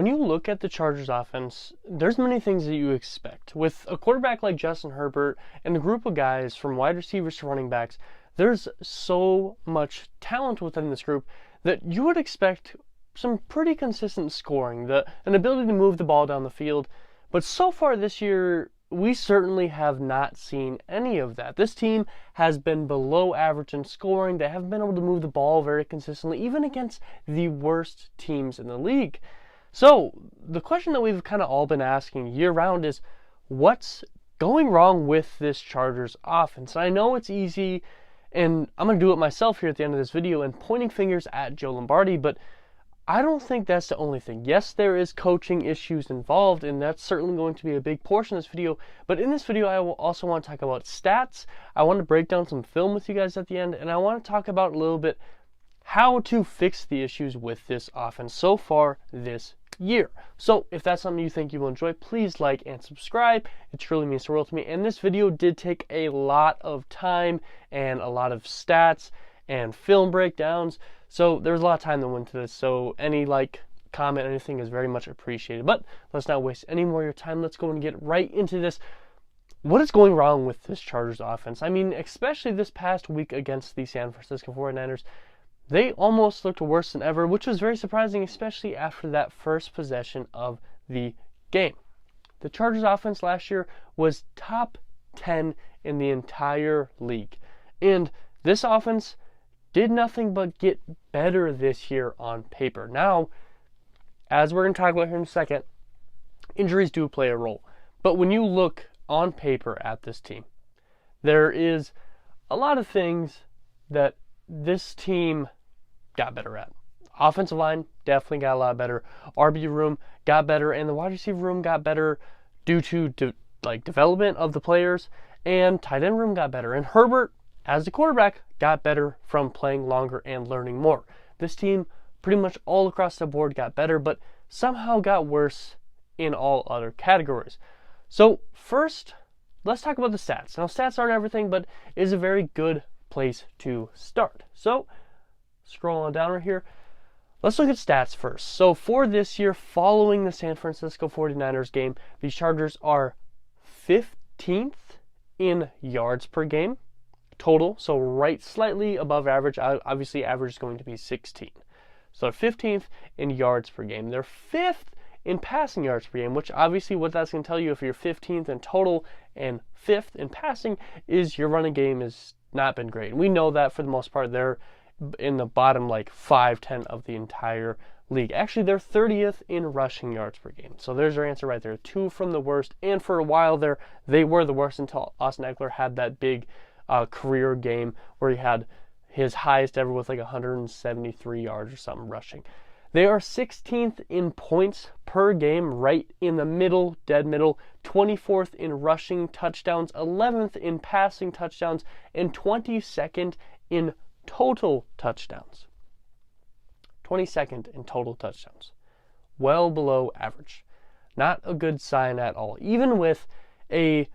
When you look at the Chargers offense, there's many things that you expect. With a quarterback like Justin Herbert and a group of guys from wide receivers to running backs, there's so much talent within this group that you would expect some pretty consistent scoring, an ability to move the ball down the field. But so far this year, we certainly have not seen any of that. This team has been below average in scoring. They haven't been able to move the ball very consistently, even against the worst teams in the league. So the question that we've kind of all been asking year round is, what's going wrong with this Chargers offense? And I know it's easy, and I'm going to do it myself here at the end of this video and pointing fingers at Joe Lombardi, but I don't think that's the only thing. Yes, there is coaching issues involved, and that's certainly going to be a big portion of this video. But in this video, I will also want to talk about stats. I want to break down some film with you guys at the end, and I want to talk about a little bit how to fix the issues with this offense so far this year. So if that's something you think you will enjoy, please like and subscribe. It truly means the world to me. And this video did take a lot of time and a lot of stats and film breakdowns. So there's a lot of time that went into this. So any comment, anything is very much appreciated. But let's not waste any more of your time. Let's go and get right into this. What is going wrong with this Chargers offense? I mean, especially this past week against the San Francisco 49ers. They almost looked worse than ever, which was very surprising, especially after that first possession of the game. The Chargers offense last year was top 10 in the entire league. And this offense did nothing but get better this year on paper. Now, as we're going to talk about here in a second, injuries do play a role. But when you look on paper at this team, there is a lot of things that this team got better at. Offensive line definitely got a lot better. RB room got better, and the wide receiver room got better due to development of the players, and tight end room got better. And Herbert, as the quarterback, got better from playing longer and learning more. This team pretty much all across the board got better, but somehow got worse in all other categories. So first, let's talk about the stats. Now, stats aren't everything, but it is a very good place to start. So scroll on down right here. Let's look at stats first. So for this year, following the San Francisco 49ers game, the Chargers are 15th in yards per game total. So right slightly above average. Obviously, average is going to be 16. So they're 15th in yards per game. They're 5th in passing yards per game, which obviously what that's going to tell you, if you're 15th in total and 5th in passing, is your running game has not been great. And we know that for the most part. They're in the bottom 5-10 of the entire league. Actually, they're 30th in rushing yards per game. So there's your answer right there. 2 from the worst. And for a while there, they were the worst until Austin Eckler had that big career game where he had his highest ever with 173 yards or something rushing. They are 16th in points per game, right in the middle, dead middle. 24th in rushing touchdowns, 11th in passing touchdowns, and 22nd in total touchdowns. 22nd in total touchdowns. Well below average. Not a good sign at all. Even with a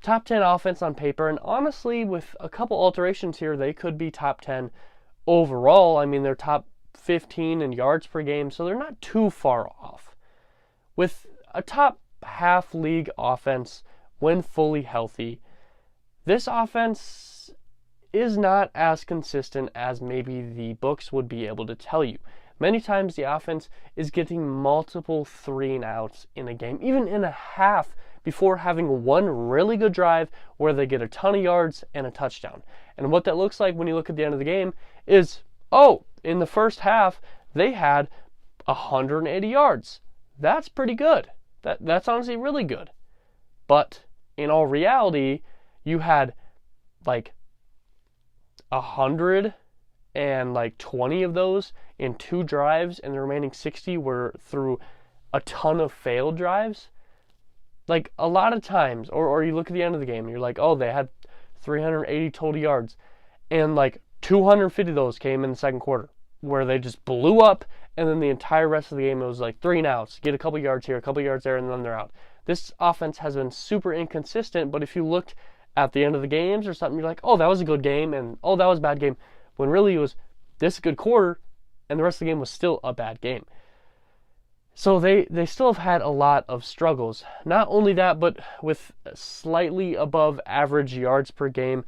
top 10 offense on paper, and honestly, with a couple alterations here, they could be top 10 overall. I mean, they're top 15 in yards per game, so they're not too far off. With a top half league offense, when fully healthy, this offense is not as consistent as maybe the books would be able to tell you. Many times the offense is getting multiple 3-and-outs in a game, even in a half, before having one really good drive where they get a ton of yards and a touchdown. And what that looks like when you look at the end of the game is, in the first half, they had 180 yards. That's pretty good. That's honestly really good. But in all reality, you had 120 of those in 2 drives, and the remaining 60 were through a ton of failed drives. A lot of times, or you look at the end of the game and you're like, they had 380 total yards, and 250 of those came in the second quarter, where they just blew up, and then the entire rest of the game it was 3-and-outs, get a couple yards here, a couple yards there, and then they're out. This offense has been super inconsistent, but if you looked at the end of the games or something, you're like, that was a good game, and that was a bad game, when really it was this good quarter, and the rest of the game was still a bad game. So they still have had a lot of struggles. Not only that, but with slightly above average yards per game.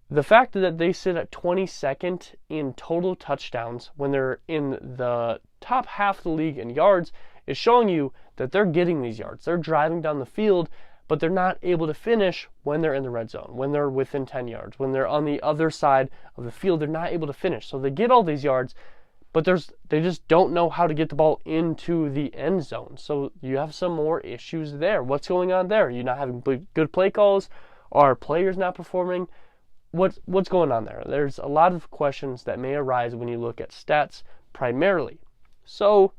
The fact that they sit at 22nd in total touchdowns when they're in the top half of the league in yards is showing you that they're getting these yards. They're driving down the field, but they're not able to finish when they're in the red zone, when they're within 10 yards, when they're on the other side of the field. They're not able to finish. So they get all these yards, but they just don't know how to get the ball into the end zone. So you have some more issues there. What's going on there? You're not having good play calls? Are players not performing? What's going on there? There's a lot of questions that may arise when you look at stats primarily. So,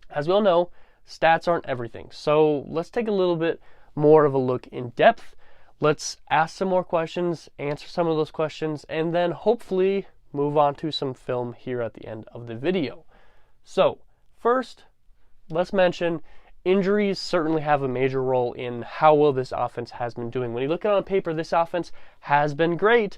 as we all know, stats aren't everything. So let's take a little bit more of a look in depth. Let's ask some more questions, answer some of those questions, and then hopefully move on to some film here at the end of the video. So, first, let's mention injuries certainly have a major role in how well this offense has been doing. When you look at it on paper, this offense has been great,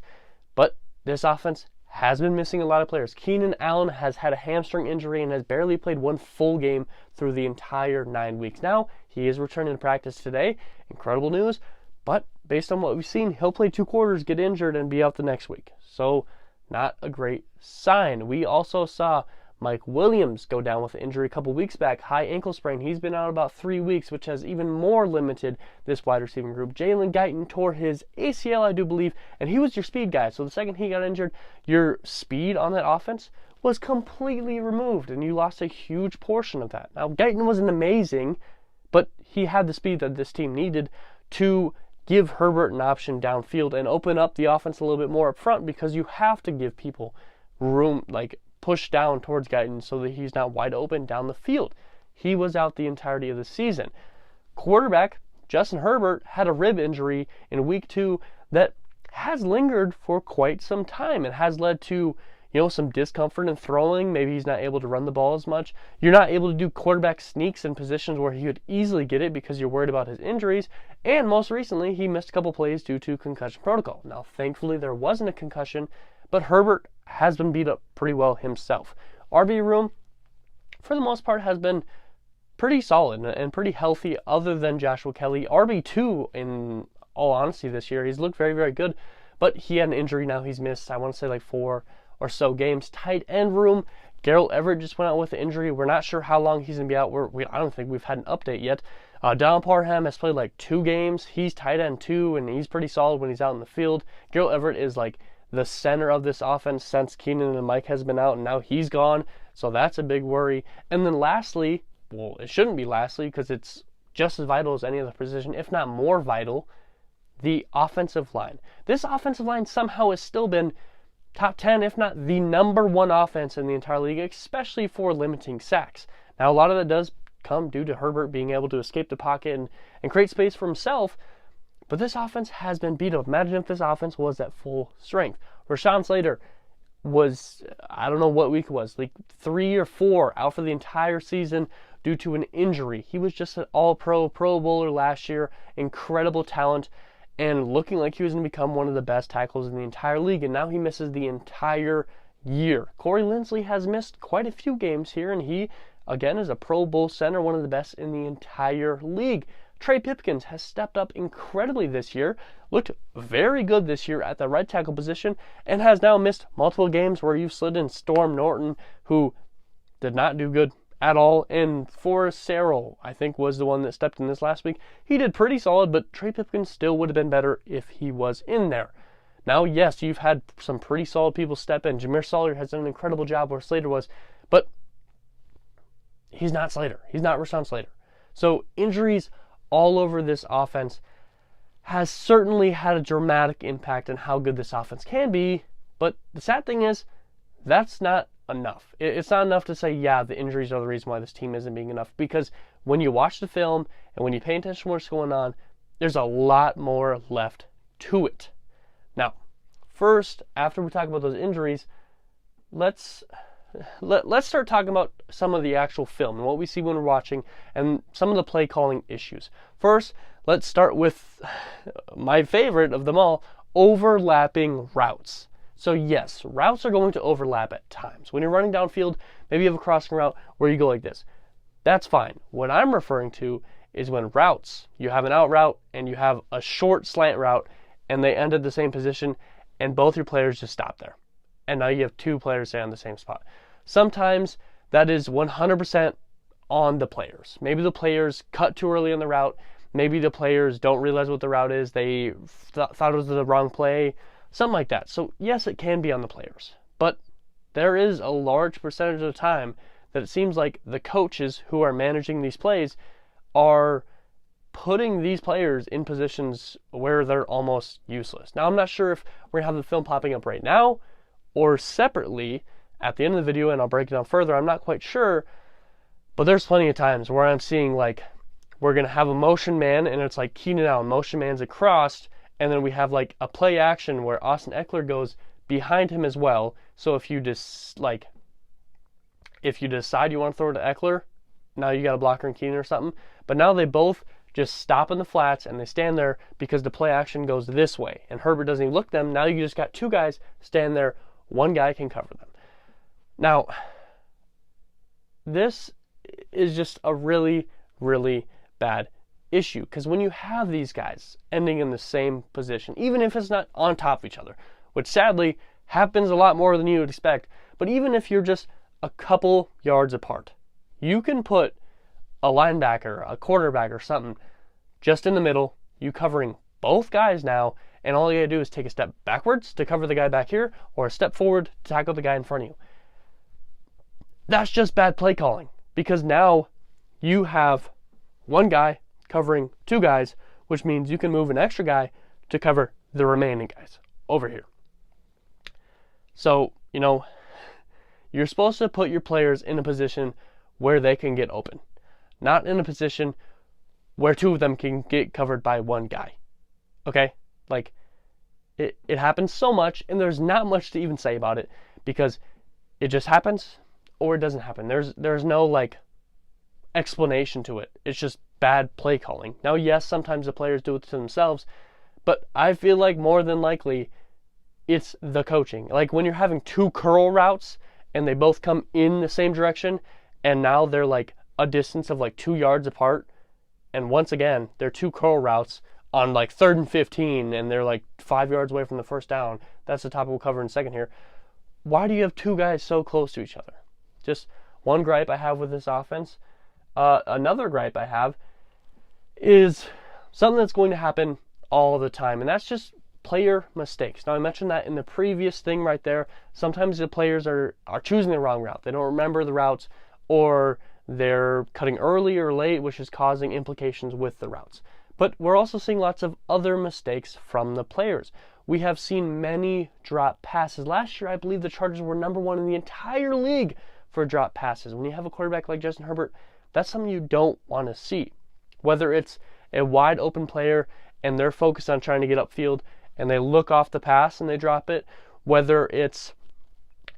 but this offense has been missing a lot of players. Keenan Allen has had a hamstring injury and has barely played one full game through the entire 9 weeks. Now, he is returning to practice today. Incredible news, but based on what we've seen, he'll play 2 quarters, get injured, and be out the next week. So, not a great sign. We also saw Mike Williams go down with an injury a couple weeks back, high ankle sprain. He's been out about 3 weeks, which has even more limited this wide receiving group. Jalen Guyton tore his ACL, I do believe, and he was your speed guy. So the second he got injured, your speed on that offense was completely removed, and you lost a huge portion of that. Now, Guyton wasn't amazing, but he had the speed that this team needed to give Herbert an option downfield and open up the offense a little bit more up front, because you have to give people room, like push down towards Guyton so that he's not wide open down the field. He was out the entirety of the season. Quarterback Justin Herbert had a rib injury in week 2 that has lingered for quite some time and has led to, some discomfort in throwing. Maybe he's not able to run the ball as much. You're not able to do quarterback sneaks in positions where he could easily get it because you're worried about his injuries. And most recently, he missed a couple plays due to concussion protocol. Now, thankfully, there wasn't a concussion, but Herbert has been beat up pretty well himself. RB room, for the most part, has been pretty solid and pretty healthy other than Joshua Kelly. RB2, in all honesty, this year, he's looked very, very good, but he had an injury now. He's missed, I want to say, like 4 or so games. Tight end room, Gerald Everett just went out with an injury. We're not sure how long he's going to be out. I don't think we've had an update yet. Don Parham has played like 2 games. He's tight end 2, and he's pretty solid when he's out in the field. Gerald Everett is like the center of this offense since Keenan and Mike has been out, and now he's gone. So that's a big worry. And then lastly, well, it shouldn't be lastly because it's just as vital as any other position, if not more vital, the offensive line. This offensive line somehow has still been top 10, if not the number 1 offense in the entire league, especially for limiting sacks. Now, a lot of that does come due to Herbert being able to escape the pocket and create space for himself. But this offense has been beat up. Imagine if this offense was at full strength. Rashawn Slater was, I don't know what week it was, like 3 or 4 out for the entire season due to an injury. He was just an all-pro, Pro Bowler last year, incredible talent, and looking like he was going to become one of the best tackles in the entire league, and now he misses the entire year. Corey Linsley has missed quite a few games here, and he, again, is a Pro Bowl center, one of the best in the entire league. Trey Pipkins has stepped up incredibly this year, looked very good this year at the right tackle position, and has now missed multiple games where you've slid in Storm Norton, who did not do good at all, and Forrest Serrell, I think, was the one that stepped in this last week. He did pretty solid, but Trey Pipkins still would have been better if he was in there. Now, yes, you've had some pretty solid people step in. Jameer Sawyer has done an incredible job where Slater was, but he's not Slater. He's not Rashawn Slater. So injuries all over this offense has certainly had a dramatic impact on how good this offense can be, but the sad thing is that's not enough. It's not enough to say, yeah, the injuries are the reason why this team isn't being enough, because when you watch the film and when you pay attention to what's going on, there's a lot more left to it. Now, first, after we talk about those injuries, let's start talking about some of the actual film and what we see when we're watching and some of the play calling issues. First, let's start with my favorite of them all, overlapping routes. So yes, routes are going to overlap at times. When you're running downfield, maybe you have a crossing route where you go like this. That's fine. What I'm referring to is when routes, you have an out route and you have a short slant route and they end at the same position and both your players just stop there. And now you have two players stay on the same spot. Sometimes that is 100% on the players. Maybe the players cut too early on the route. Maybe the players don't realize what the route is. They thought it was the wrong play, something like that. So yes, it can be on the players, but there is a large percentage of the time that it seems like the coaches who are managing these plays are putting these players in positions where they're almost useless. Now, I'm not sure if we're going to have the film popping up right now or separately at the end of the video, and I'll break it down further. I'm not quite sure, but there's plenty of times where I'm seeing like we're going to have a motion man and it's like Keenan Allen, motion man's across, and then we have like a play action where Austin Eckler goes behind him as well. So if you just if you decide you want to throw it to Eckler, now you got a blocker in Keenan or something. But now they both just stop in the flats and they stand there because the play action goes this way. And Herbert doesn't even look at them. Now you just got two guys stand there. One guy can cover them. Now, this is just a really, really bad issue. Because when you have these guys ending in the same position, even if it's not on top of each other, which sadly happens a lot more than you would expect, but even if you're just a couple yards apart, you can put a linebacker, a quarterback, or something just in the middle, you covering both guys now, and all you gotta do is take a step backwards to cover the guy back here, or a step forward to tackle the guy in front of you. That's just bad play calling, because now you have one guy covering two guys, which means you can move an extra guy to cover the remaining guys over here. So, you're supposed to put your players in a position where they can get open, not in a position where two of them can get covered by one guy. Okay? Like, it happens so much, and there's not much to even say about it, because it just happens or it doesn't happen. There's no explanation to it. It's just bad play calling. Now, yes, sometimes the players do it to themselves, but I feel like more than likely it's the coaching. Like when you're having two curl routes and they both come in the same direction, and now they're like a distance of like 2 yards apart, and once again they're two curl routes on like 3rd and 15 and they're like 5 yards away from the first down. That's the topic we'll cover in a second here. Why do you have two guys so close to each other? Just one gripe I have with this offense. Another gripe I have is something that's going to happen all the time, and that's just player mistakes. Now, I mentioned that in the previous thing right there. Sometimes the players are choosing the wrong route. They don't remember the routes, or they're cutting early or late, which is causing implications with the routes. But we're also seeing lots of other mistakes from the players. We have seen many drop passes. Last year, I believe the Chargers were number one in the entire league for drop passes. When you have a quarterback like Justin Herbert, that's something you don't want to see. Whether it's a wide open player and they're focused on trying to get upfield and they look off the pass and they drop it, whether it's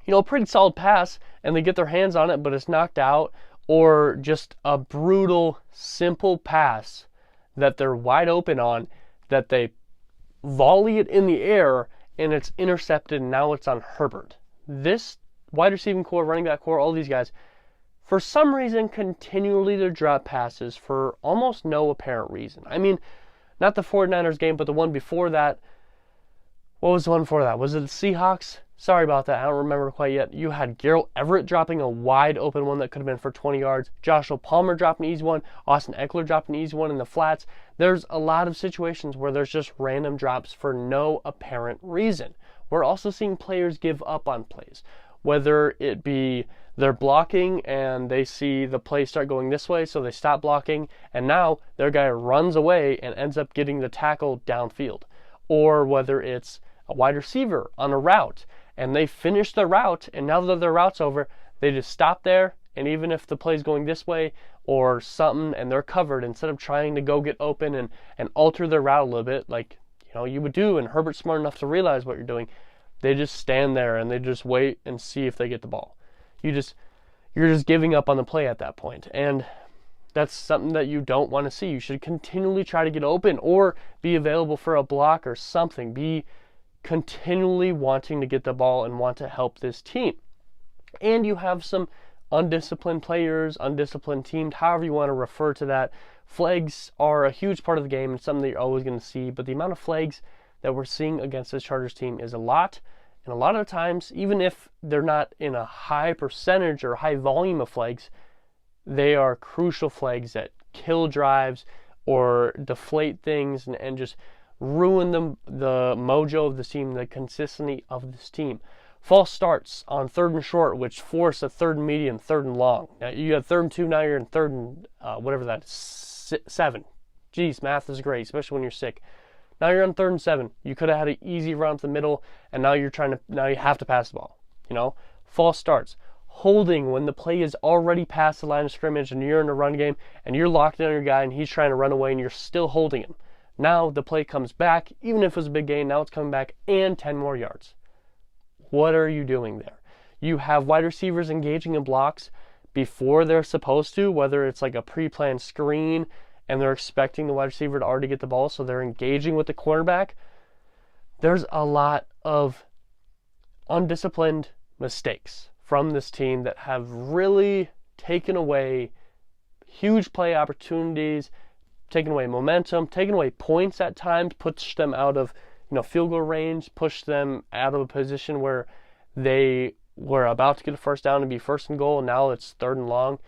a pretty solid pass and they get their hands on it but it's knocked out, or just a brutal, simple pass that they're wide open on, that they volley it in the air and it's intercepted and now it's on Herbert. This wide receiving core, running back core, all these guys, for some reason, continually to drop passes for almost no apparent reason. I mean, not the 49ers game, but the one before that. What was the one before that? Was it the Seahawks? Sorry about that. I don't remember quite yet. You had Gerald Everett dropping a wide open one that could have been for 20 yards. Joshua Palmer dropped an easy one. Austin Eckler dropped an easy one in the flats. There's a lot of situations where there's just random drops for no apparent reason. We're also seeing players give up on plays, whether it be they're blocking and they see the play start going this way, so they stop blocking, and now their guy runs away and ends up getting the tackle downfield. Or whether it's a wide receiver on a route and they finish the route, and now that their route's over, they just stop there, and even if the play's going this way or something and they're covered, instead of trying to go get open and alter their route a little bit like you would do, and Herbert's smart enough to realize what you're doing, they just stand there and they just wait and see if they get the ball. You're just giving up on the play at that point, and that's something that you don't want to see. You should continually try to get open or be available for a block or something. Be continually wanting to get the ball and want to help this team. And you have some undisciplined players, undisciplined teams, however you want to refer to that. Flags are a huge part of the game and something that you're always going to see, but the amount of flags that we're seeing against this Chargers team is a lot. And a lot of times, even if they're not in a high percentage or high volume of flags, they are crucial flags that kill drives or deflate things and just ruin the mojo of the team, the consistency of this team. False starts on 3rd and short, which force a 3rd and medium, 3rd and long. Now you have 3rd and 2, now you're in 3rd and whatever that is, 7. Geez, math is great, especially when you're sick. Now you're on 3rd and 7. You could have had an easy run to the middle, and now you have to pass the ball. False starts. Holding when the play is already past the line of scrimmage and you're in a run game and you're locked in on your guy and he's trying to run away and you're still holding him. Now the play comes back, even if it was a big gain, now it's coming back and 10 more yards. What are you doing there? You have wide receivers engaging in blocks before they're supposed to, whether it's like a pre-planned screen and they're expecting the wide receiver to already get the ball, so they're engaging with the cornerback. There's a lot of undisciplined mistakes from this team that have really taken away huge play opportunities, taken away momentum, taken away points at times, pushed them out of field goal range, pushed them out of a position where they were about to get a first down and be 1st and goal, and now it's 3rd and long.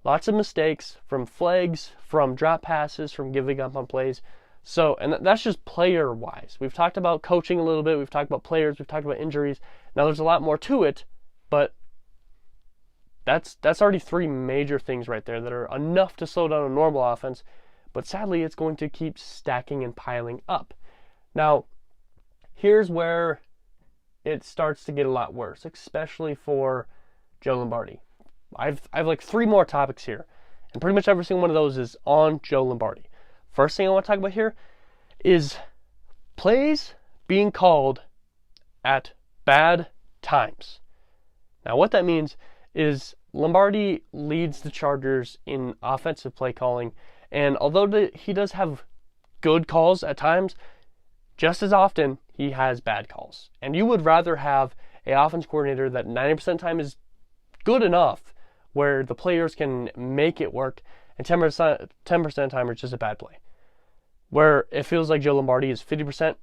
Lots of mistakes from flags, from drop passes, from giving up on plays. So, and that's just player-wise. We've talked about coaching a little bit. We've talked about players. We've talked about injuries. Now there's a lot more to it, but that's already 3 major things right there that are enough to slow down a normal offense. But sadly, it's going to keep stacking and piling up. Now, here's where it starts to get a lot worse, especially for Joe Lombardi. I've like 3 more topics here, and pretty much every single one of those is on Joe Lombardi. First thing I want to talk about here is plays being called at bad times. Now, what that means is Lombardi leads the Chargers in offensive play calling, and although he does have good calls at times, just as often he has bad calls. And you would rather have an offense coordinator that 90% of the time is good enough where the players can make it work, and 10% of the time it's just a bad play. Where it feels like Joe Lombardi is 50%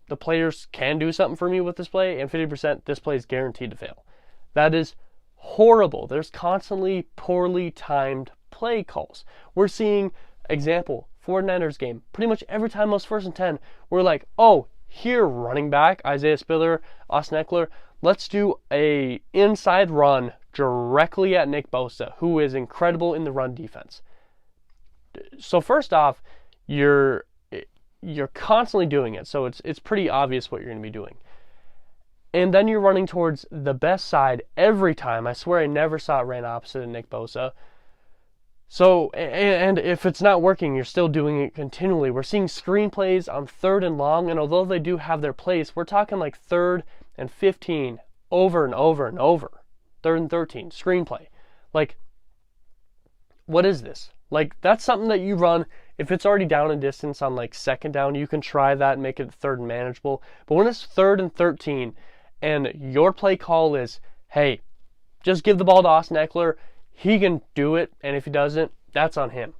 the players can do something for me with this play, and 50% this play is guaranteed to fail. That is horrible. There's constantly poorly timed play calls. We're seeing, example, 49ers game. Pretty much every time it was 1st and 10, we're like, oh, here, running back, Isaiah Spiller, Austin Eckler, let's do a inside run directly at Nick Bosa, who is incredible in the run defense. So first off, you're constantly doing it, so it's pretty obvious what you're going to be doing. And then you're running towards the best side every time. I swear I never saw it ran opposite of Nick Bosa. So, and if it's not working, you're still doing it continually. We're seeing screenplays on 3rd and long, and although they do have their place, we're talking like 3rd and 15 over and over and over. 3rd and 13, screenplay. Like, what is this? Like, that's something that you run. If it's already down in distance on like 2nd down, you can try that and make it 3rd and manageable. But when it's 3rd and 13 and your play call is, hey, just give the ball to Austin Eckler, he can do it, and if he doesn't, that's on him.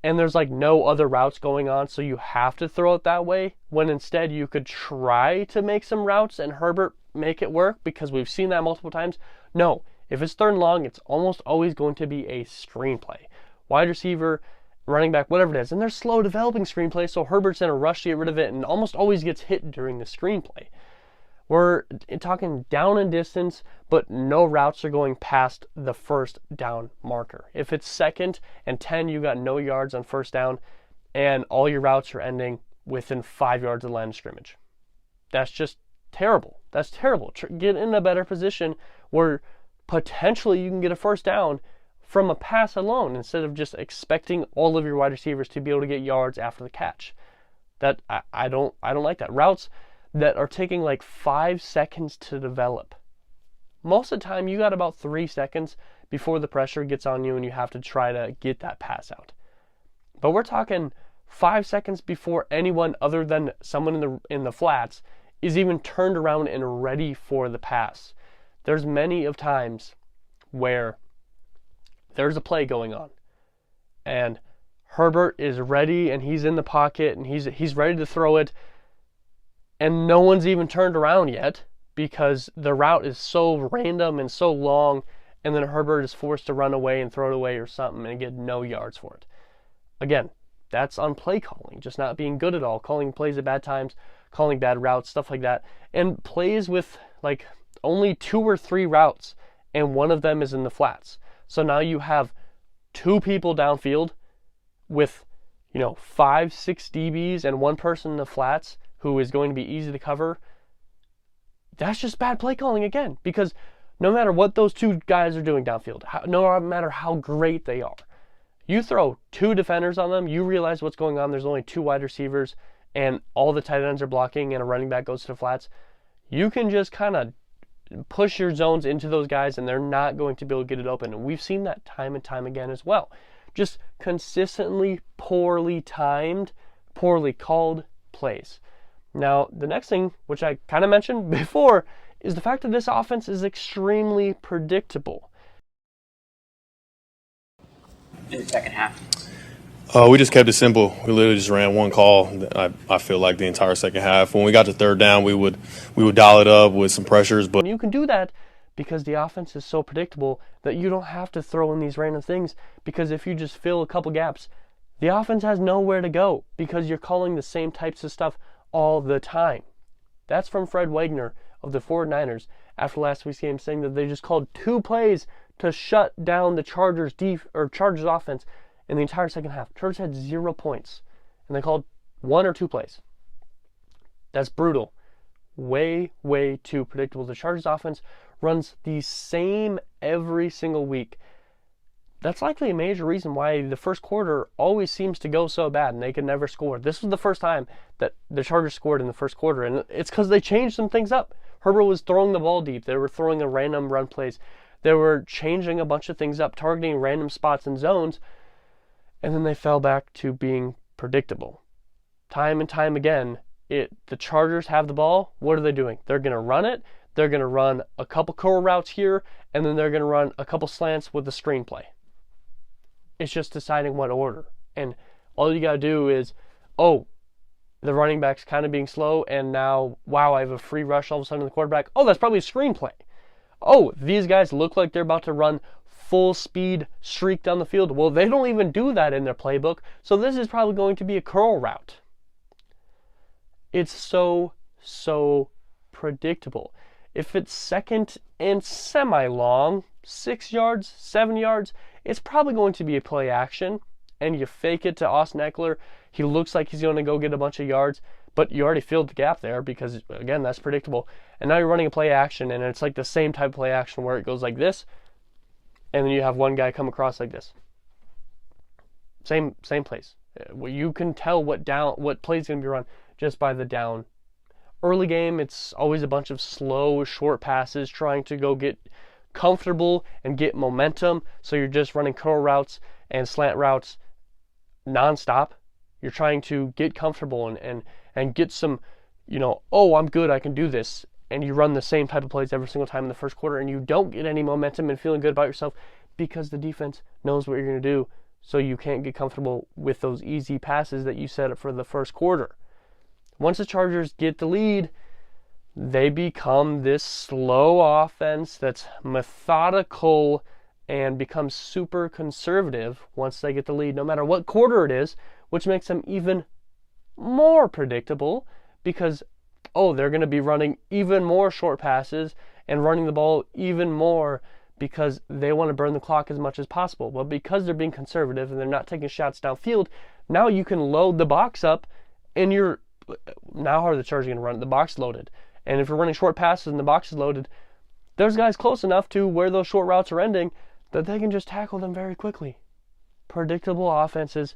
And there's like no other routes going on, so you have to throw it that way, when instead you could try to make some routes and Herbert make it work, because we've seen that multiple times. No, if it's 3rd and long, it's almost always going to be a screenplay. Wide receiver, running back, whatever it is. And they're slow developing screenplays, so Herbert's in a rush to get rid of it and almost always gets hit during the screenplay. We're talking down in distance, but no routes are going past the 1st down marker. If it's 2nd and 10, you got no yards on 1st down, and all your routes are ending within 5 yards of the line of scrimmage. That's just terrible. That's terrible. Get in a better position where potentially you can get a 1st down from a pass alone, instead of just expecting all of your wide receivers to be able to get yards after the catch. That I don't like that. Routes that are taking like 5 seconds to develop. Most of the time, you got about 3 seconds before the pressure gets on you and you have to try to get that pass out. But we're talking 5 seconds before anyone other than someone in the flats is even turned around and ready for the pass. There's many of times where there's a play going on. And Herbert is ready, and he's in the pocket, and he's ready to throw it. And no one's even turned around yet because the route is so random and so long, and then Herbert is forced to run away and throw it away or something and get no yards for it. Again, that's on play calling, just not being good at all, calling plays at bad times, calling bad routes, stuff like that. And plays with like only 2 or 3 routes, and one of them is in the flats. So now you have 2 people downfield with, 5, 6 DBs and 1 person in the flats who is going to be easy to cover. That's just bad play calling again, because no matter what those 2 guys are doing downfield, no matter how great they are, you throw 2 defenders on them, you realize what's going on, there's only 2 wide receivers, and all the tight ends are blocking, and a running back goes to the flats, you can just kind of push your zones into those guys, and they're not going to be able to get it open. And we've seen that time and time again as well. Just consistently poorly timed, poorly called plays. Now, the next thing, which I kind of mentioned before, is the fact that this offense is extremely predictable. In the second half? We just kept it simple. We literally just ran one call. I feel like the entire second half. When we got to third down, we would dial it up with some pressures. But and you can do that because the offense is so predictable that you don't have to throw in these random things, because if you just fill a couple gaps, the offense has nowhere to go because you're calling the same types of stuff all the time. That's from Fred Wagner of the 49ers after last week's game, saying that they just called 2 plays to shut down the Chargers offense in the entire second half. Chargers had 0 points, and they called 1 or 2 plays. That's brutal. Way, way too predictable. The Chargers offense runs the same every single week. That's likely a major reason why the first quarter always seems to go so bad and they can never score. This was the first time that the Chargers scored in the first quarter, and it's because they changed some things up. Herbert was throwing the ball deep. They were throwing a random run plays. They were changing a bunch of things up, targeting random spots and zones, and then they fell back to being predictable. Time and time again, the Chargers have the ball. What are they doing? They're going to run it. They're going to run a couple curl routes here, and then they're going to run a couple slants with the screenplay. It's just deciding what order. And all you got to do is, the running back's kind of being slow, and now, wow, I have a free rush all of a sudden to the quarterback. Oh, that's probably a screenplay. Oh, these guys look like they're about to run full speed streak down the field. Well, they don't even do that in their playbook, so this is probably going to be a curl route. It's so predictable. If it's second and semi-long, 6 yards, 7 yards, it's probably going to be a play action, and you fake it to Austin Eckler. He looks like he's going to go get a bunch of yards, but you already filled the gap there because, again, that's predictable. And now you're running a play action, and it's like the same type of play action where it goes like this, and then you have one guy come across like this. Same plays. You can tell what play is going to be run just by the down. Early game, it's always a bunch of slow, short passes trying to go get comfortable and get momentum. So you're just running curl routes and slant routes nonstop. You're trying to get comfortable and get some, I'm good, I can do this. And you run the same type of plays every single time in the first quarter, and you don't get any momentum and feeling good about yourself because the defense knows what you're going to do. So you can't get comfortable with those easy passes that you set up for the first quarter. Once the Chargers get the lead, they become this slow offense that's methodical and becomes super conservative once they get the lead, no matter what quarter it is, which makes them even more predictable because, they're going to be running even more short passes and running the ball even more because they want to burn the clock as much as possible. But because they're being conservative and they're not taking shots downfield, now you can load the box up, and now how are the Chargers going to run it? The box loaded. And if you're running short passes and the box is loaded, there's guys close enough to where those short routes are ending that they can just tackle them very quickly. Predictable offenses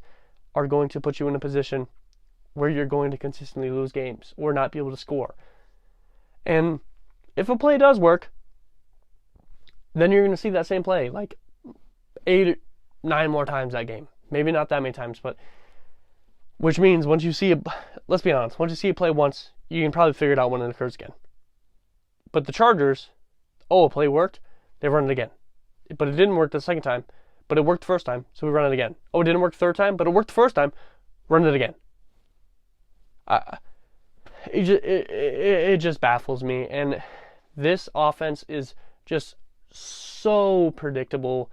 are going to put you in a position where you're going to consistently lose games or not be able to score. And if a play does work, then you're going to see that same play like 8, 9 more times that game. Maybe not that many times, but which means once you see let's be honest, once you see a play once, you can probably figure it out when it occurs again. But the Chargers, a play worked, they run it again. But it didn't work the second time, but it worked the first time, so we run it again. Oh, it didn't work the third time, but it worked the first time. Run it again. It just baffles me. And this offense is just so predictable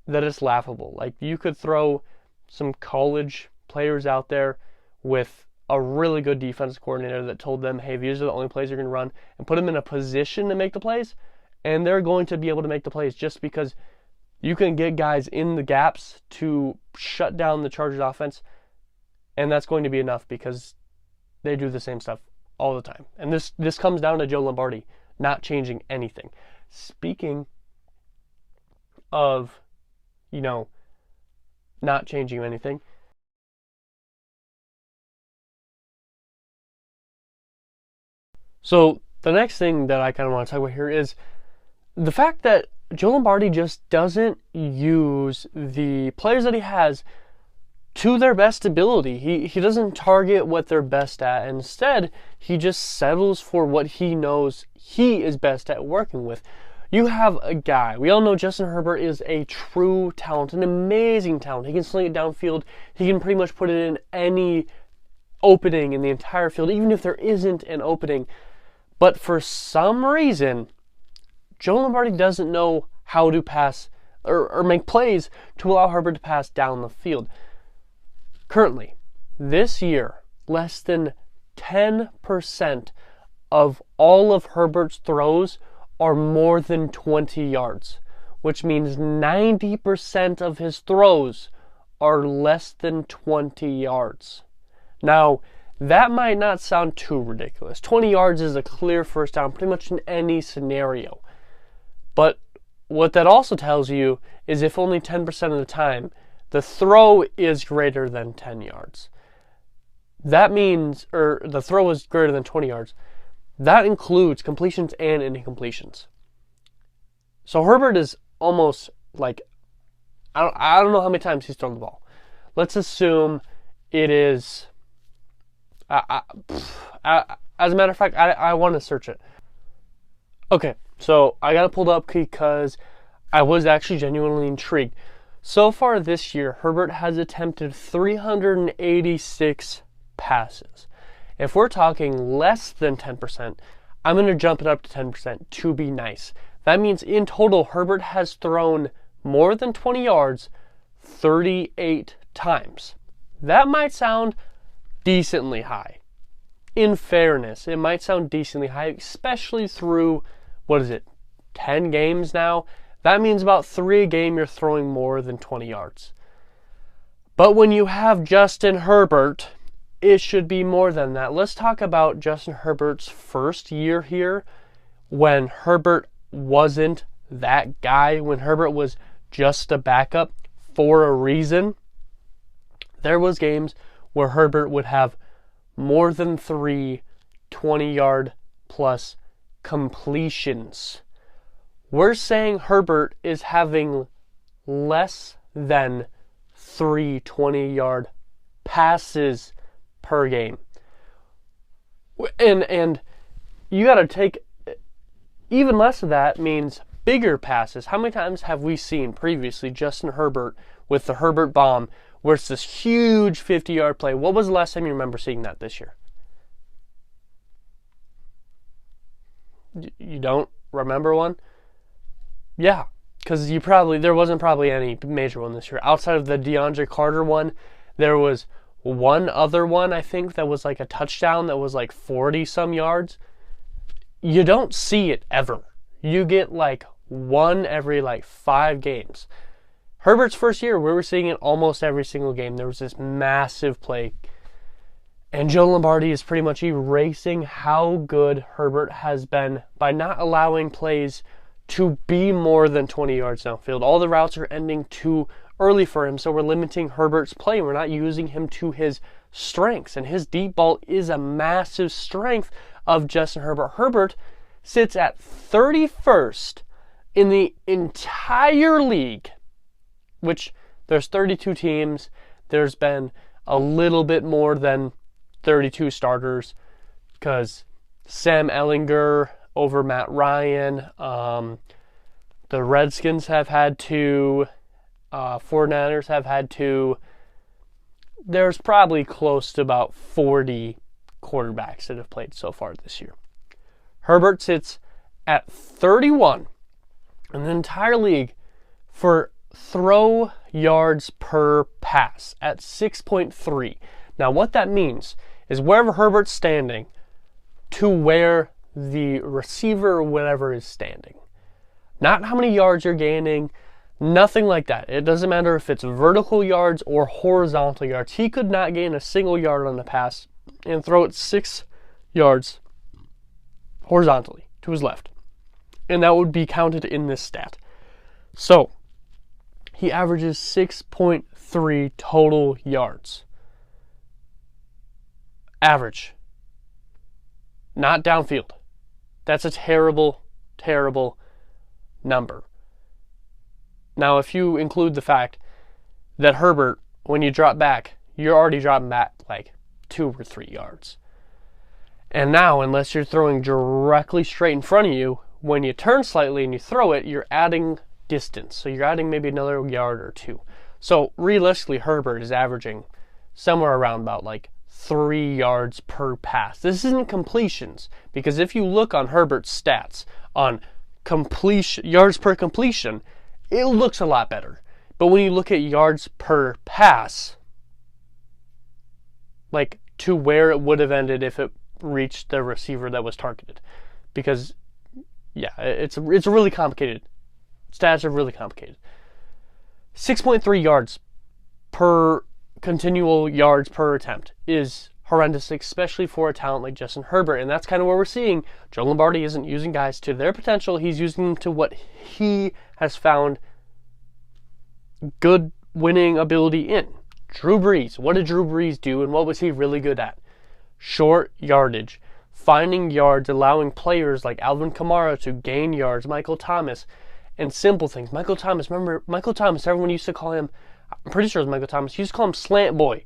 that it's laughable. Like, you could throw some college players out there with a really good defensive coordinator that told them, hey, these are the only plays you're going to run, and put them in a position to make the plays, and they're going to be able to make the plays just because you can get guys in the gaps to shut down the Chargers offense, and that's going to be enough because they do the same stuff all the time. And this comes down to Joe Lombardi not changing anything. Speaking of, not changing anything, so the next thing that I kind of want to talk about here is the fact that Joe Lombardi just doesn't use the players that he has to their best ability. He doesn't target what they're best at. Instead, he just settles for what he knows he is best at working with. You have a guy, we all know Justin Herbert is a true talent, an amazing talent. He can sling it downfield. He can pretty much put it in any opening in the entire field, even if there isn't an opening. But for some reason, Joe Lombardi doesn't know how to pass or make plays to allow Herbert to pass down the field. Currently, this year, less than 10% of all of Herbert's throws are more than 20 yards, which means 90% of his throws are less than 20 yards. Now, that might not sound too ridiculous. 20 yards is a clear first down pretty much in any scenario. But what that also tells you is if only 10% of the time the throw is greater than 10 yards. That means, or the throw is greater than 20 yards. That includes completions and incompletions. So Herbert is almost like, I don't know how many times he's thrown the ball. Let's assume it is, as a matter of fact, I want to search it. Okay, so I got it pulled up because I was actually genuinely intrigued. So far this year, Herbert has attempted 386 passes. If we're talking less than 10%, I'm going to jump it up to 10% to be nice. That means in total, Herbert has thrown more than 20 yards 38 times. That might sound decently high. In fairness, it might sound decently high, especially through, 10 games now? That means about 3 a game you're throwing more than 20 yards. But when you have Justin Herbert, it should be more than that. Let's talk about Justin Herbert's first year here, when Herbert wasn't that guy, when Herbert was just a backup for a reason. There was games where Herbert would have more than 3 20-yard plus completions. We're saying Herbert is having less than 3 20-yard passes per game. And you got to take even less of that means bigger passes. How many times have we seen previously Justin Herbert with the Herbert bomb where it's this huge 50-yard play? What was the last time you remember seeing that this year? You don't remember one? Yeah, because there wasn't probably any major one this year. Outside of the DeAndre Carter one, there was one other one, I think, that was like a touchdown that was like 40-some yards. You don't see it ever. You get like one every 5 games. Herbert's first year, we were seeing it almost every single game. There was this massive play. And Joe Lombardi is pretty much erasing how good Herbert has been by not allowing plays to be more than 20 yards downfield. All the routes are ending too early for him, so we're limiting Herbert's play. We're not using him to his strengths, and his deep ball is a massive strength of Justin Herbert. Herbert sits at 31st in the entire league, which there's 32 teams. There's been a little bit more than 32 starters because Sam Ehlinger over Matt Ryan. The Redskins have had 2. 49ers have had 2. There's probably close to about 40 quarterbacks that have played so far this year. Herbert sits at 31 in the entire league for throw yards per pass at 6.3. Now, what that means is wherever Herbert's standing to where the receiver or whatever is standing. Not how many yards you're gaining, nothing like that. It doesn't matter if it's vertical yards or horizontal yards. He could not gain a single yard on the pass and throw it 6 yards horizontally to his left. And that would be counted in this stat. So, he averages 6.3 total yards. Average. Not downfield. That's a terrible, terrible number. Now, if you include the fact that Herbert, when you drop back, you're already dropping back like 2 or 3 yards. And now, unless you're throwing directly straight in front of you, when you turn slightly and you throw it, you're adding distance. So you're adding maybe another yard or 2. So realistically, Herbert is averaging somewhere around about like 3 yards per pass. This isn't completions, because if you look on Herbert's stats on completion, yards per completion, it looks a lot better. But when you look at yards per pass, like to where it would have ended if it reached the receiver that was targeted. Because, yeah, it's really complicated. Stats are really complicated. 6.3 yards per continual yards per attempt is horrendous, especially for a talent like Justin Herbert. And that's kind of where we're seeing Joe Lombardi isn't using guys to their potential. He's using them to what he has found good winning ability in. Drew Brees. What did Drew Brees do, and what was he really good at? Short yardage. Finding yards, allowing players like Alvin Kamara to gain yards, Michael Thomas, and simple things. Michael Thomas, remember Michael Thomas, everyone used to call him, I'm pretty sure it was Michael Thomas, used to call him Slant Boy.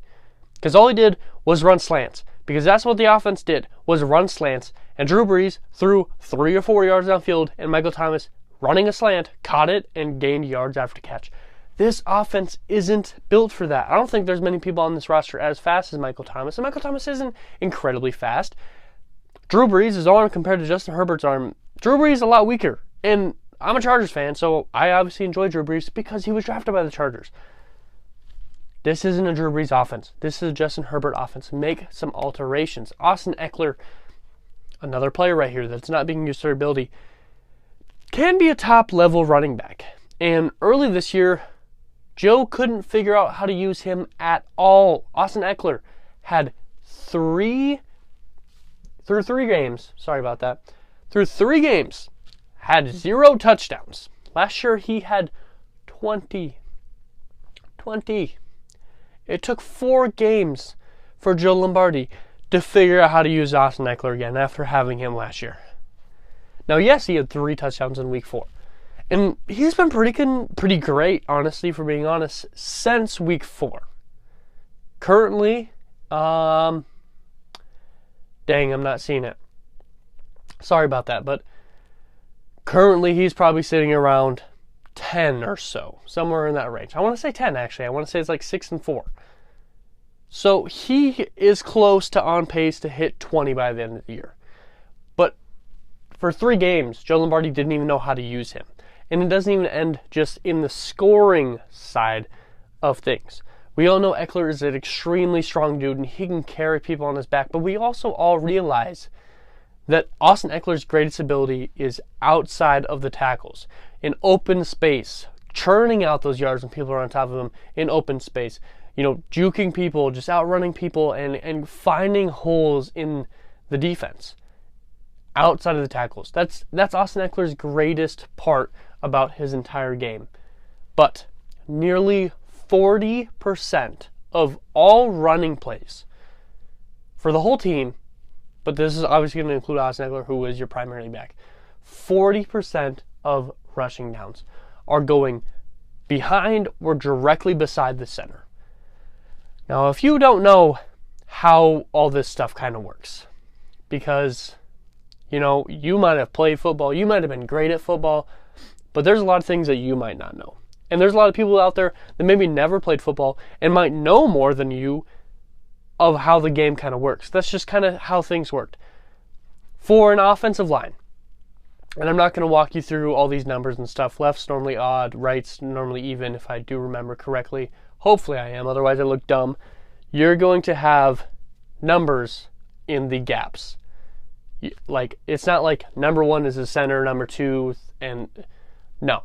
Because all he did was run slants. Because that's what the offense did, was run slants. And Drew Brees threw 3 or 4 yards downfield, and Michael Thomas, running a slant, caught it and gained yards after catch. This offense isn't built for that. I don't think there's many people on this roster as fast as Michael Thomas. And Michael Thomas isn't incredibly fast. Drew Brees' arm compared to Justin Herbert's arm, Drew Brees is a lot weaker. And I'm a Chargers fan, so I obviously enjoy Drew Brees because he was drafted by the Chargers. This isn't a Drew Brees offense. This is a Justin Herbert offense. Make some alterations. Austin Eckler, another player right here that's not being used to their ability, can be a top-level running back. And early this year, Joe couldn't figure out how to use him at all. Austin Eckler had through 3 games, had 0 touchdowns. Last year he had 20. It took 4 games for Joe Lombardi to figure out how to use Austin Eckler again after having him last year. Now, yes, he had 3 touchdowns in week 4. And he's been pretty great, honestly, for being honest, since week 4. Currently, dang, I'm not seeing it. Sorry about that, but currently he's probably sitting around 10 or so, somewhere in that range. I want to say 10, actually. I want to say it's like 6 and 4. So he is close to on pace to hit 20 by the end of the year. But for 3 games, Joe Lombardi didn't even know how to use him. And it doesn't even end just in the scoring side of things. We all know Eckler is an extremely strong dude and he can carry people on his back, but we also all realize that Austin Eckler's greatest ability is outside of the tackles, in open space, churning out those yards when people are on top of him in open space, juking people, just outrunning people and finding holes in the defense outside of the tackles. That's Austin Eckler's greatest part about his entire game. But nearly 40% of all running plays for the whole team, but this is obviously going to include Austin Eckler, who is your primary back, 40% of rushing downs are going behind or directly beside the center. Now, if you don't know how all this stuff kind of works, because, you might have played football, you might have been great at football, but there's a lot of things that you might not know. And there's a lot of people out there that maybe never played football and might know more than you of how the game kind of works. That's just kind of how things worked. For an offensive line, and I'm not going to walk you through all these numbers and stuff. Left's normally odd, right's normally even, if I do remember correctly. Hopefully I am, otherwise I look dumb. You're going to have numbers in the gaps. Like, it's not like number 1 is the center, number 2, and no.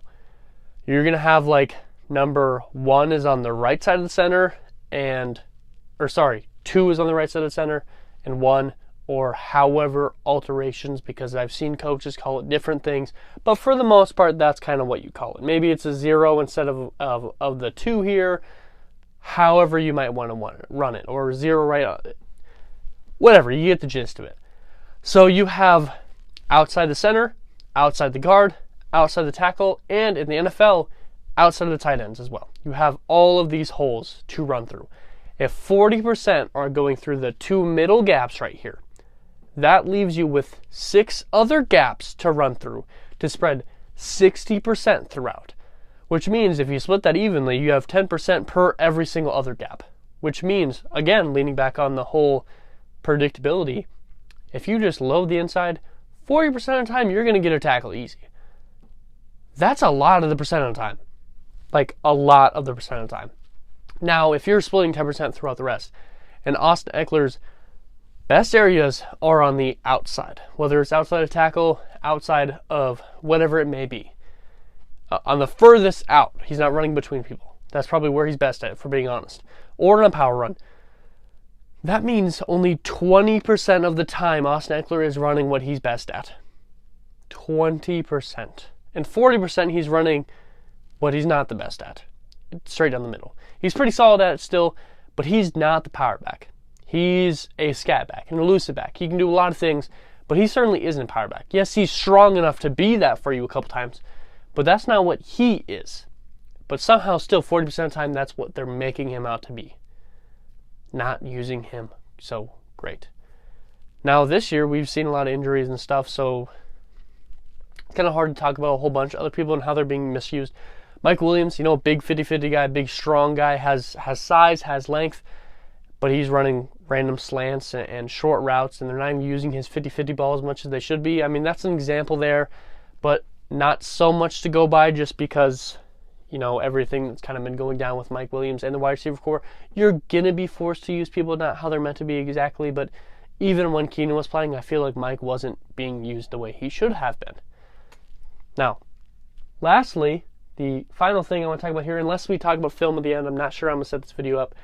You're going to have like number 1 is on the right side of the center, 2 is on the right side of the center, and 1, or however alterations, because I've seen coaches call it different things, but for the most part, that's kind of what you call it. Maybe it's a 0 instead of the 2 here, however you might want to run it, or 0 right, whatever, you get the gist of it. So you have outside the center, outside the guard, outside the tackle, and in the NFL, outside of the tight ends as well. You have all of these holes to run through. If 40% are going through the 2 middle gaps right here, that leaves you with 6 other gaps to run through to spread 60% throughout. Which means if you split that evenly, you have 10% per every single other gap. Which means, again, leaning back on the whole predictability, if you just load the inside, 40% of the time you're going to get a tackle easy. That's a lot of the percent of the time. Like, a lot of the percent of the time. Now, if you're splitting 10% throughout the rest, and Austin Ekeler's best areas are on the outside, whether it's outside of tackle, outside of whatever it may be. On the furthest out, he's not running between people. That's probably where he's best at, for being honest. Or in a power run. That means only 20% of the time Austin Ekeler is running what he's best at. 20%. And 40% he's running what he's not the best at. Straight down the middle. He's pretty solid at it still, but he's not the power back. He's a scat back, an elusive back. He can do a lot of things, but he certainly isn't a power back. Yes, he's strong enough to be that for you a couple times, but that's not what he is. But somehow still 40% of the time, that's what they're making him out to be. Not using him so great. Now this year, we've seen a lot of injuries and stuff, so it's kind of hard to talk about a whole bunch of other people and how they're being misused. Mike Williams, you know, big 50-50 guy, big strong guy, has size, has length, but he's running random slants and short routes, and they're not even using his 50-50 ball as much as they should be. I mean, that's an example there, but not so much to go by just because, you know, everything that's kind of been going down with Mike Williams and the wide receiver core. You're going to be forced to use people not how they're meant to be exactly, but even when Keenan was playing, I feel like Mike wasn't being used the way he should have been. Now, lastly, the final thing I want to talk about here, unless we talk about film at the end, I'm not sure I'm going to set this video up.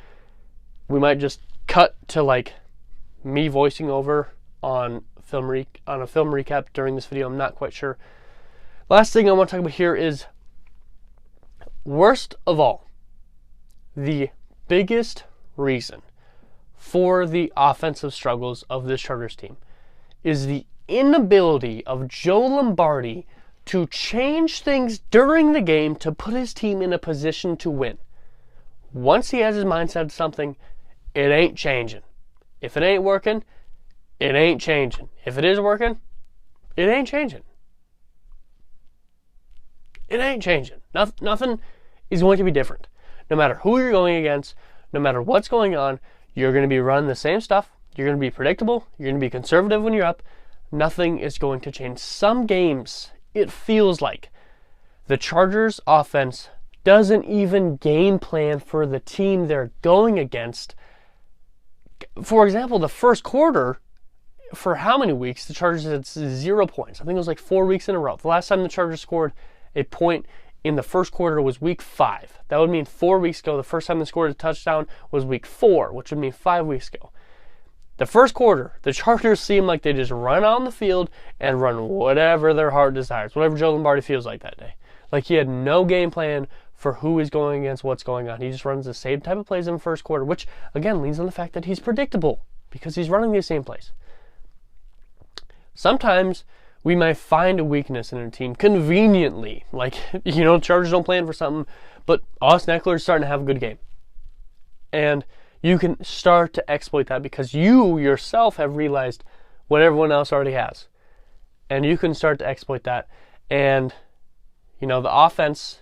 We might just cut to like me voicing over on a film recap during this video. I'm not quite sure. Last thing I want to talk about here is, worst of all, the biggest reason for the offensive struggles of this Chargers team is the inability of Joe Lombardi to change things during the game to put his team in a position to win. Once he has his mindset to something, it ain't changing. If it ain't working, it ain't changing. If it is working, it ain't changing. It ain't changing. Nothing is going to be different. No matter who you're going against, no matter what's going on, you're going to be running the same stuff. You're going to be predictable. You're going to be conservative when you're up. Nothing is going to change. Some games, it feels like the Chargers offense doesn't even game plan for the team they're going against. For example, the first quarter, for how many weeks, the Chargers had 0 points. I think it was like 4 weeks in a row. The last time the Chargers scored a point in the first quarter was week 5. That would mean 4 weeks ago. The first time they scored a touchdown was week 4, which would mean 5 weeks ago. The first quarter, the Chargers seem like they just run out on the field and run whatever their heart desires, whatever Joe Lombardi feels like that day. Like he had no game plan for who he's going against, what's going on. He just runs the same type of plays in the first quarter, which, again, leans on the fact that he's predictable because he's running the same plays. Sometimes we might find a weakness in a team conveniently. Like, you know, Chargers don't plan for something, but Austin Ekeler is starting to have a good game. And you can start to exploit that because you yourself have realized what everyone else already has. And you can start to exploit that. And, you know, the offense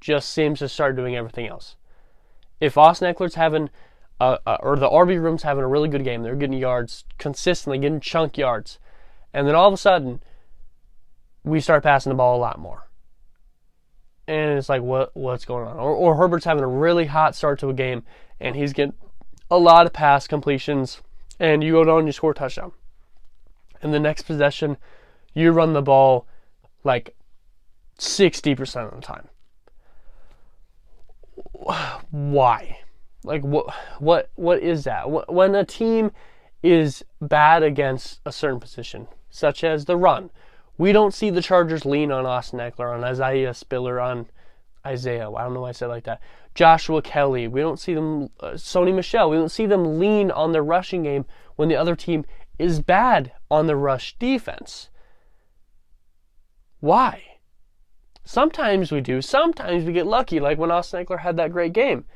just seems to start doing everything else. If Austin Eckler's having, or the RB room's having a really good game, they're getting yards consistently, getting chunk yards, and then all of a sudden, we start passing the ball a lot more. And it's like, what's going on? Or Herbert's having a really hot start to a game, and he's getting a lot of pass completions, and you go down and you score a touchdown. And the next possession, you run the ball like 60% of the time. Why? Like, what is that? When a team is bad against a certain position, such as the run, we don't see the Chargers lean on Austin Eckler, on Isaiah Spiller, on Isaiah. I don't know why I said it like that. Joshua Kelly. We don't see them, Sony Michel. We don't see them lean on their rushing game when the other team is bad on the rush defense. Why? Sometimes we do. Sometimes we get lucky, like when Austin Eckler had that great game.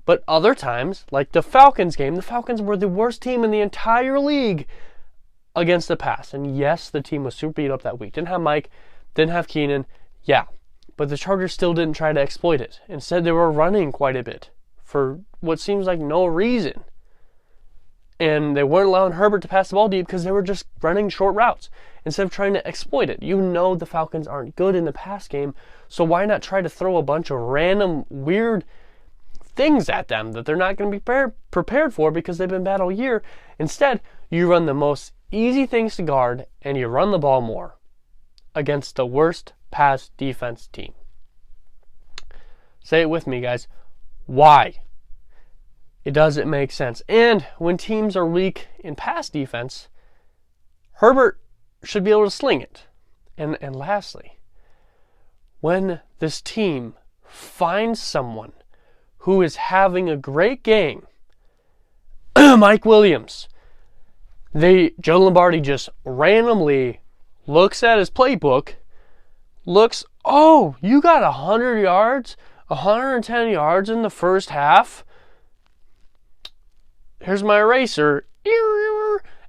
But other times, like the Falcons game, the Falcons were the worst team in the entire league against the pass. And yes, the team was super beat up that week. Didn't have Mike, didn't have Keenan. Yeah. But the Chargers still didn't try to exploit it. Instead, they were running quite a bit for what seems like no reason. And they weren't allowing Herbert to pass the ball deep because they were just running short routes instead of trying to exploit it. You know the Falcons aren't good in the pass game, so why not try to throw a bunch of random, weird things at them that they're not going to be prepared for because they've been bad all year? Instead, you run the most easy things to guard, and you run the ball more against the worst pass defense team. Say it with me, guys. Why? It doesn't make sense. And when teams are weak in pass defense, Herbert should be able to sling it. And lastly, when this team finds someone who is having a great game, Mike Williams, Joe Lombardi just randomly looks at his playbook, oh, you got 100 yards, 110 yards in the first half. Here's my eraser,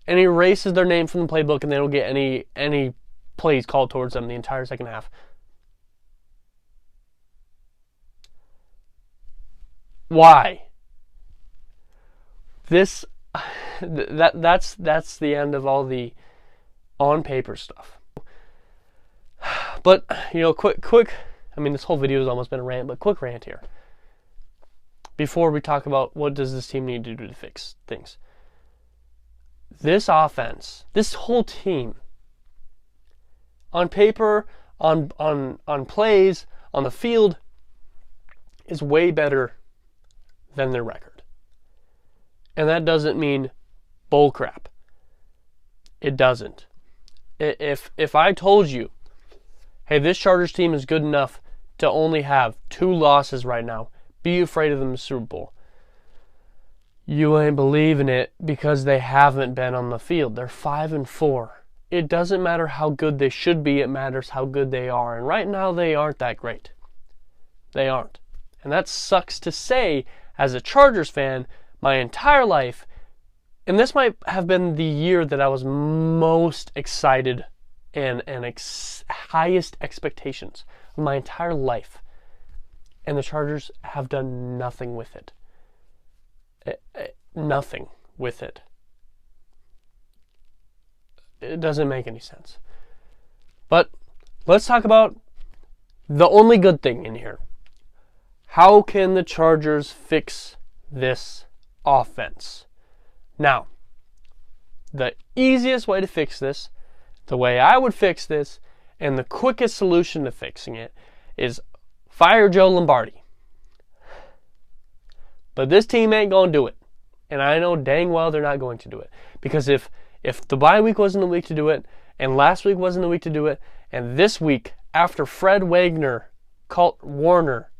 and he erases their name from the playbook, and they don't get any plays called towards them the entire second half. Why? That's the end of all the on paper stuff. But quick. I mean, this whole video has almost been a rant, but quick rant here. Before we talk about what does this team need to do to fix things. This offense, this whole team, on paper, on plays, on the field, is way better than their record. And that doesn't mean bull crap. It doesn't. If I told you, hey, this Chargers team is good enough to only have 2 losses right now, be afraid of them in the Super Bowl, you ain't believing it because they haven't been on the field. They're 5-4. It doesn't matter how good they should be. It matters how good they are. And right now, they aren't that great. They aren't. And that sucks to say as a Chargers fan my entire life. And this might have been the year that I was most excited and highest expectations of my entire life. And the Chargers have done nothing with it. Nothing with it. It doesn't make any sense. But let's talk about the only good thing in here. How can the Chargers fix this offense? Now, the easiest way to fix this, the way I would fix this, and the quickest solution to fixing it is fire Joe Lombardi. But this team ain't going to do it. And I know dang well they're not going to do it. Because if the bye week wasn't the week to do it, and last week wasn't the week to do it, and this week, after Fred Wagner, Colt Warner,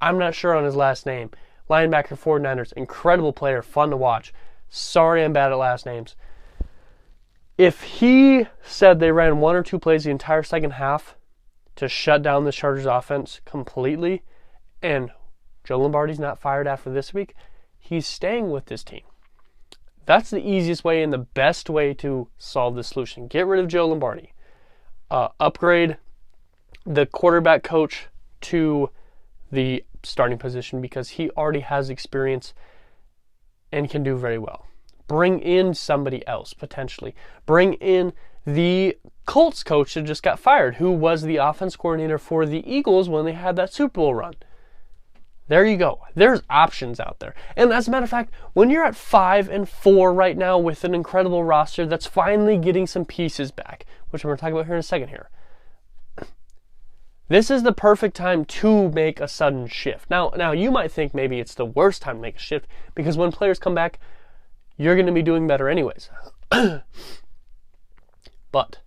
I'm not sure on his last name, linebacker 49ers, incredible player, fun to watch. Sorry I'm bad at last names. If he said they ran 1 or 2 plays the entire second half to shut down the Chargers offense completely, and Joe Lombardi's not fired after this week, he's staying with this team. That's the easiest way and the best way to solve the solution. Get rid of Joe Lombardi. Upgrade the quarterback coach to the starting position because he already has experience and can do very well. Bring in somebody else, potentially. Bring in the Colts coach that just got fired, who was the offense coordinator for the Eagles when they had that Super Bowl run. There you go. There's options out there. And as a matter of fact, when you're at 5-4 right now with an incredible roster that's finally getting some pieces back, which I'm going to talk about here in a second here, this is the perfect time to make a sudden shift. Now you might think maybe it's the worst time to make a shift because when players come back, you're going to be doing better anyways. But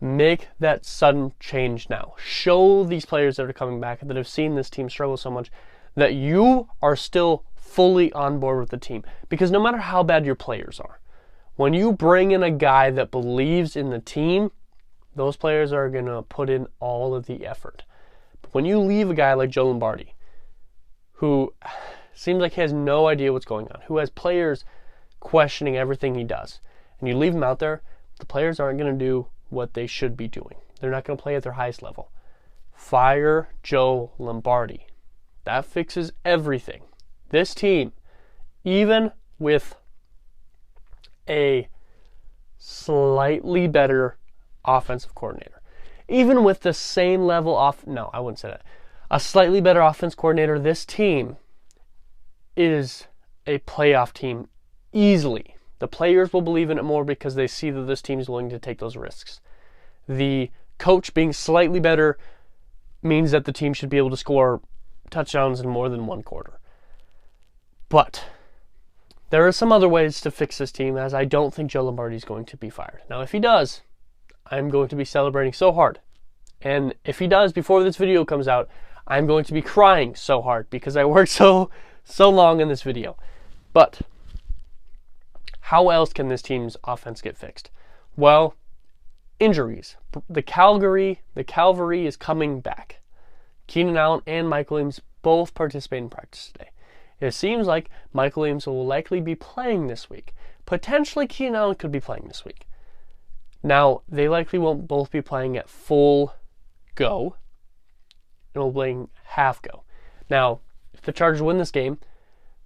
make that sudden change now. Show these players that are coming back that have seen this team struggle so much that you are still fully on board with the team. Because no matter how bad your players are, when you bring in a guy that believes in the team, those players are going to put in all of the effort. But when you leave a guy like Joe Lombardi, who seems like he has no idea what's going on, who has players questioning everything he does, and you leave him out there, the players aren't going to do what they should be doing. They're not going to play at their highest level. Fire Joe Lombardi. That fixes everything. This team, even with a slightly better offensive coordinator, even with the same level I wouldn't say that. A slightly better offense coordinator, this team is a playoff team easily. The players will believe in it more because they see that this team is willing to take those risks. The coach being slightly better means that the team should be able to score touchdowns in more than one quarter. But there are some other ways to fix this team, as I don't think Joe Lombardi is going to be fired. Now, if he does, I'm going to be celebrating so hard. And if he does, before this video comes out, I'm going to be crying so hard because I worked so long in this video. But how else can this team's offense get fixed? Well, injuries. The cavalry is coming back. Keenan Allen and Mike Williams both participate in practice today. It seems like Mike Williams will likely be playing this week. Potentially Keenan Allen could be playing this week. Now, they likely won't both be playing at full go. They'll be playing half go. Now, if the Chargers win this game,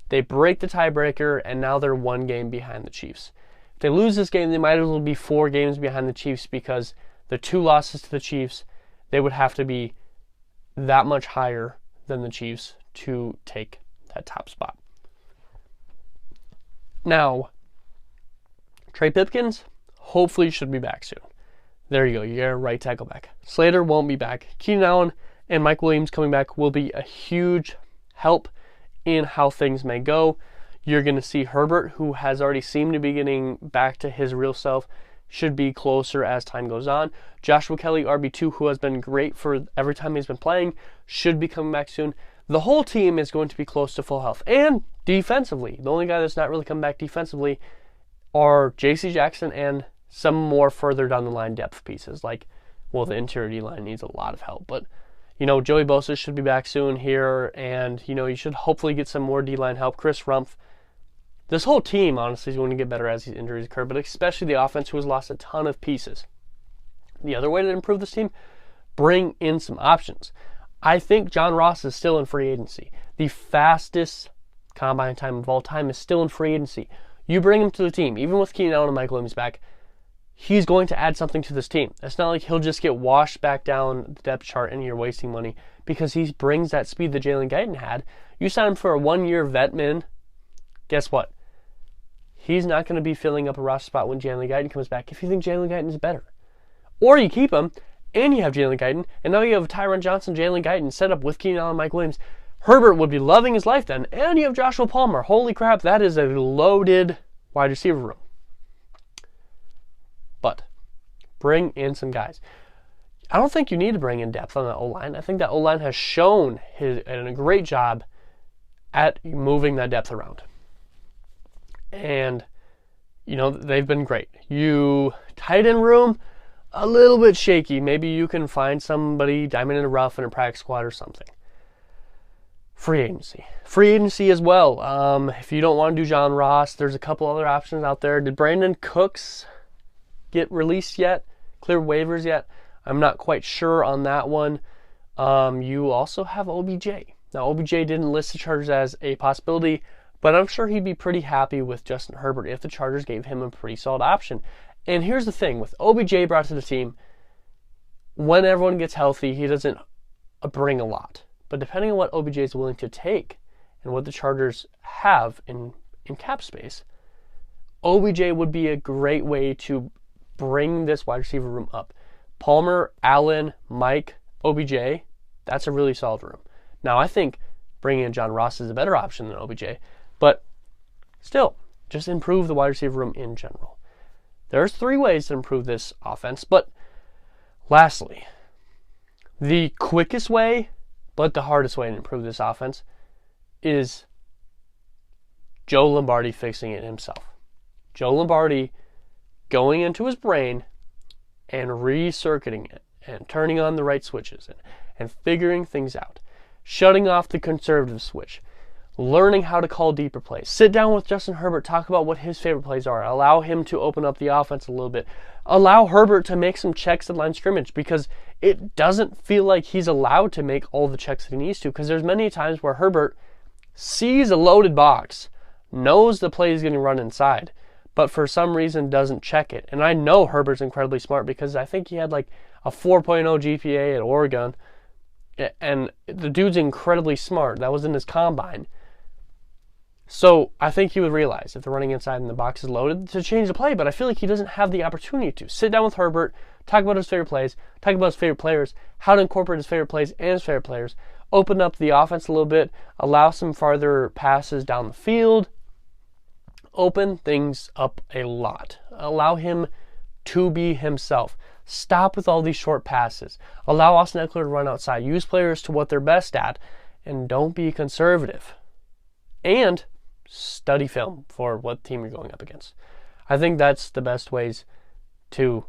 they break the tiebreaker, and now they're 1 game behind the Chiefs. If they lose this game, they might as well be 4 games behind the Chiefs because the 2 losses to the Chiefs, they would have to be that much higher than the Chiefs to take that top spot. Now, Trey Pipkins hopefully should be back soon. There you go, you get a right tackle back. Slater won't be back. Keenan Allen and Mike Williams coming back will be a huge help in how things may go. You're going to see Herbert, who has already seemed to be getting back to his real self, should be closer as time goes on. Joshua Kelly, RB2, who has been great for every time he's been playing, should be coming back soon. The whole team is going to be close to full health. And defensively, the only guy that's not really come back defensively are J.C. Jackson and some more further down the line depth pieces. Like, well, the interior D-line needs a lot of help, but Joey Bosa should be back soon here, and, you should hopefully get some more D-line help. Chris Rumpf. This whole team, honestly, is going to get better as these injuries occur, but especially the offense, who has lost a ton of pieces. The other way to improve this team, bring in some options. I think John Ross is still in free agency. The fastest combine time of all time is still in free agency. You bring him to the team, even with Keenan Allen and Mike Williams back, he's going to add something to this team. It's not like he'll just get washed back down the depth chart and you're wasting money because he brings that speed that Jalen Guyton had. You sign him for a 1-year vet min. Guess what? He's not going to be filling up a roster spot when Jalen Guyton comes back if you think Jalen Guyton is better. Or you keep him and you have Jalen Guyton, and now you have Tyron Johnson, Jalen Guyton set up with Keenan Allen, Mike Williams. Herbert would be loving his life then, and you have Joshua Palmer. Holy crap, that is a loaded wide receiver room. But bring in some guys. I don't think you need to bring in depth on that O-line. I think that O-line has shown a great job at moving that depth around. And, they've been great. Tight end room, a little bit shaky. Maybe you can find somebody diamond in the rough in a practice squad or something. Free agency as well. If you don't want to do John Ross, there's a couple other options out there. Did Brandon Cooks get released yet? Clear waivers yet? I'm not quite sure on that one. You also have OBJ. Now, OBJ didn't list the Chargers as a possibility, but I'm sure he'd be pretty happy with Justin Herbert if the Chargers gave him a pretty solid option. And here's the thing, with OBJ brought to the team, when everyone gets healthy, he doesn't bring a lot. But depending on what OBJ is willing to take and what the Chargers have in cap space, OBJ would be a great way to bring this wide receiver room up. Palmer, Allen, Mike, OBJ, that's a really solid room. Now, I think bringing in John Ross is a better option than OBJ, but still, just improve the wide receiver room in general. There's 3 ways to improve this offense, but lastly, the quickest way, but the hardest way to improve this offense is Joe Lombardi fixing it himself. Joe Lombardi going into his brain and recircuiting it and turning on the right switches and figuring things out. Shutting off the conservative switch. Learning how to call deeper plays. Sit down with Justin Herbert, talk about what his favorite plays are. Allow him to open up the offense a little bit. Allow Herbert to make some checks at line of scrimmage, because it doesn't feel like he's allowed to make all the checks that he needs to, because there's many times where Herbert sees a loaded box, knows the play is getting run inside, but for some reason doesn't check it. And I know Herbert's incredibly smart, because I think he had like a 4.0 GPA at Oregon, and the dude's incredibly smart. That was in his combine. So I think he would realize if they're running inside and the box is loaded to change the play, but I feel like he doesn't have the opportunity to. Sit down with Herbert, talk about his favorite plays, talk about his favorite players, how to incorporate his favorite plays and his favorite players, open up the offense a little bit, allow some farther passes down the field, open things up a lot. Allow him to be himself. Stop with all these short passes. Allow Austin Eckler to run outside. Use players to what they're best at, and don't be conservative. And study film for what team you're going up against. I think that's the best ways to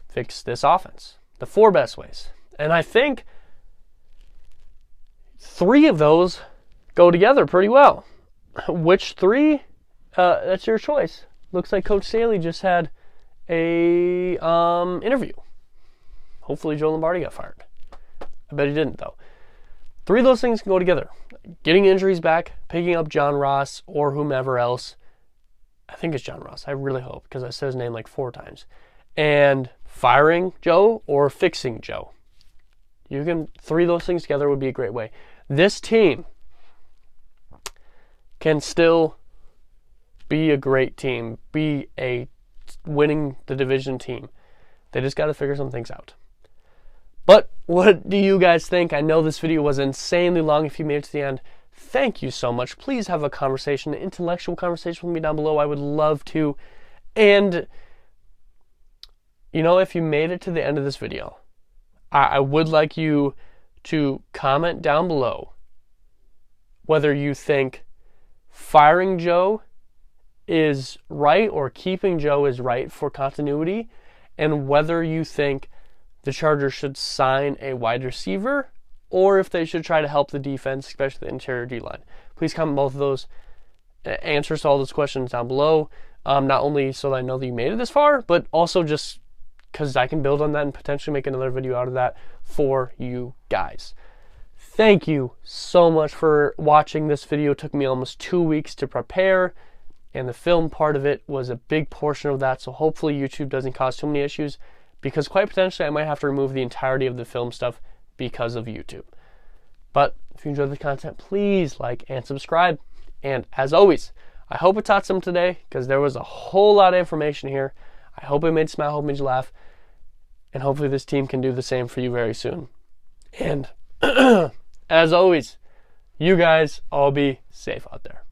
fix this offense. The 4 best ways. And I think 3 of those go together pretty well. Which 3? That's your choice. Looks like Coach Staley just had a interview. Hopefully Joe Lombardi got fired. I bet he didn't, though. 3 of those things can go together. Getting injuries back, picking up John Ross or whomever else. I think it's John Ross. I really hope, because I said his name like 4 times. And firing Joe or fixing Joe. 3 of those things together would be a great way. This team can still be a great team, be a winning the division team. They just got to figure some things out. But what do you guys think? I know this video was insanely long. If you made it to the end, thank you so much. Please have a conversation, an intellectual conversation with me down below. I would love to. And, if you made it to the end of this video, I would like you to comment down below whether you think firing Joe is right or keeping Joe is right for continuity, and whether you think the Chargers should sign a wide receiver or if they should try to help the defense, especially the interior D-line. Please comment both of those answers to all those questions down below, not only so that I know that you made it this far, but also just because I can build on that and potentially make another video out of that for you guys. Thank you so much for watching this video. It took me almost 2 weeks to prepare, and the film part of it was a big portion of that, so hopefully YouTube doesn't cause too many issues, because quite potentially I might have to remove the entirety of the film stuff because of YouTube. But if you enjoyed the content, please like and subscribe. And as always, I hope it taught some today, because there was a whole lot of information here. I hope it made you smile, hope it made you laugh. And hopefully this team can do the same for you very soon. And as always, you guys all be safe out there.